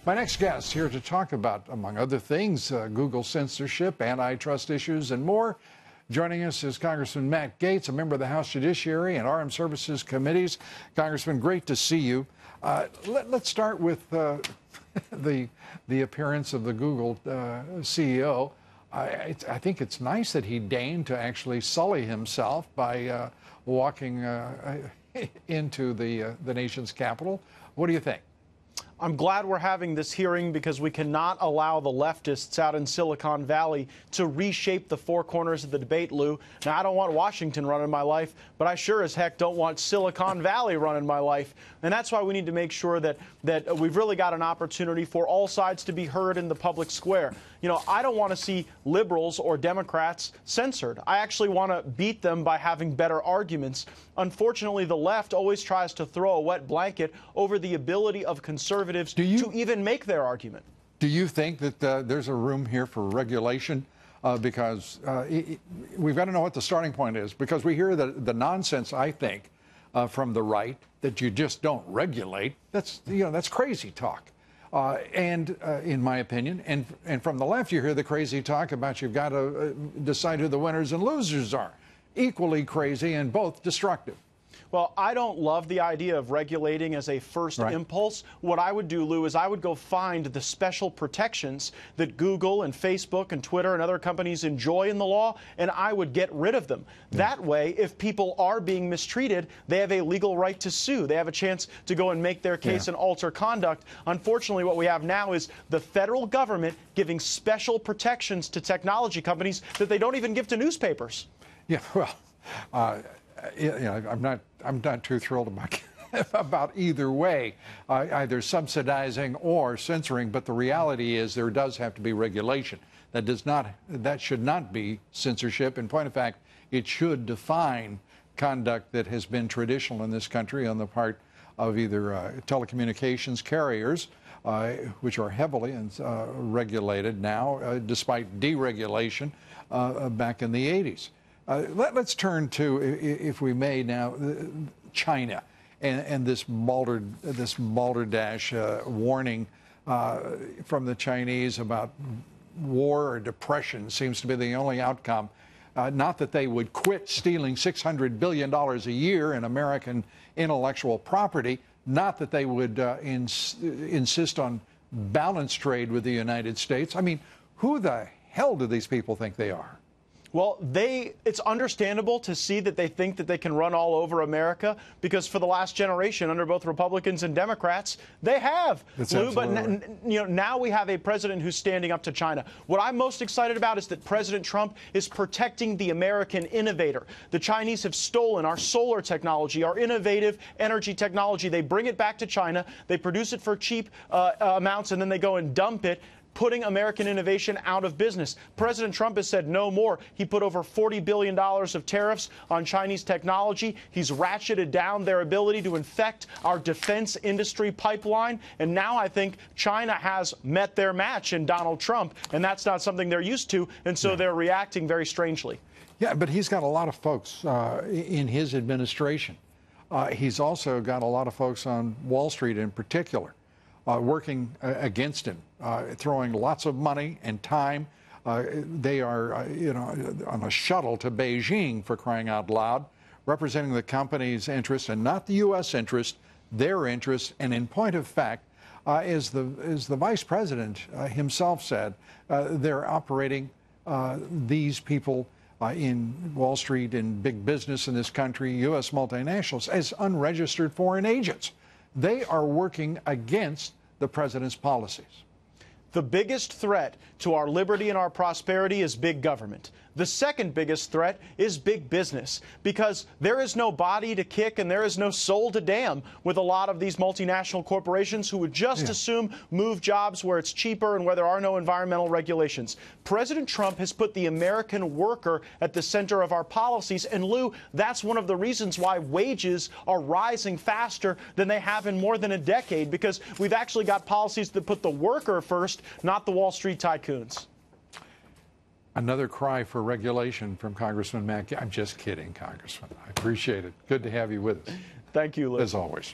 My next guest here to talk about, among other things, Google censorship, antitrust issues, and more. Joining us is Congressman Matt Gaetz, a member of the House Judiciary and Armed Services Committees. Congressman, great to see you. Let's start with the appearance of the Google CEO. I think it's nice that he deigned to actually sully himself by walking into the nation's capital. What do you think? I'm glad we're having this hearing because we cannot allow the leftists out in Silicon Valley to reshape the four corners of the debate, Lou. Now, I don't want Washington running my life, but I sure as heck don't want Silicon Valley running my life. And that's why we need to make sure that we've really got an opportunity for all sides to be heard in the public square. You know, I don't want to see liberals or Democrats censored. I actually want to beat them by having better arguments. Unfortunately, the left always tries to throw a wet blanket over the ability of conservatives to even make their argument. Do you think that there's a room here for regulation? Because we've got to know what the starting point is, because we hear the nonsense, I think, from the right that you just don't regulate. That's crazy talk. And in my opinion, and from the left, you hear the crazy talk about you've got to decide who the winners and losers are. Equally crazy and both destructive. Well, I don't love the idea of regulating as a first impulse. What I would do, Lou, is I would go find the special protections that Google and Facebook and Twitter and other companies enjoy in the law, and I would get rid of them. That way, if people are being mistreated, they have a legal right to sue. They have a chance to go and make their case and alter conduct. Unfortunately, what we have now is the federal government giving special protections to technology companies that they don't even give to newspapers. Yeah, well, I'm not too thrilled about either way, either subsidizing or censoring. But the reality is there does have to be regulation. That should not be censorship. In point of fact, it should define conduct that has been traditional in this country on the part of either telecommunications carriers, which are heavily regulated now, despite deregulation back in the 80s. Let's turn to, if we may now, China and this balderdash warning from the Chinese about war or depression seems to be the only outcome. Not that they would quit stealing $600 billion a year in American intellectual property, not that they would insist on balanced trade with the United States. I mean, who the hell do these people think they are? Well, it's understandable to see that they think that they can run all over America, because for the last generation, under both Republicans and Democrats, they have. Lou, but now we have a president who's standing up to China. What I'm most excited about is that President Trump is protecting the American innovator. The Chinese have stolen our solar technology, our innovative energy technology. They bring it back to China. They produce it for cheap amounts, and then they go and dump it, putting American innovation out of business. President Trump has said no more. He put over $40 billion of tariffs on Chinese technology. He's ratcheted down their ability to infect our defense industry pipeline. And now I think China has met their match in Donald Trump, and that's not something they're used to. And so they're reacting very strangely. Yeah, but he's got a lot of folks in his administration. He's also got a lot of folks on Wall Street in particular working against him, throwing lots of money and time. They are, on a shuttle to Beijing, for crying out loud, representing the company's interest and not the U.S. interest, their interest. And in point of fact, as the vice president himself said, they're operating these people in Wall Street, in big business in this country, U.S. multinationals, as unregistered foreign agents. They are working against the president's policies. The biggest threat to our liberty and our prosperity is big government. The second biggest threat is big business, because there is no body to kick and there is no soul to damn with a lot of these multinational corporations who would just assume move jobs where it's cheaper and where there are no environmental regulations. President Trump has put the American worker at the center of our policies. And Lou, that's one of the reasons why wages are rising faster than they have in more than a decade, because we've actually got policies that put the worker first, not the Wall Street tycoons. Another cry for regulation from Congressman Matt. I'm just kidding, Congressman. I appreciate it. Good to have you with us. Thank you, Lou. As always.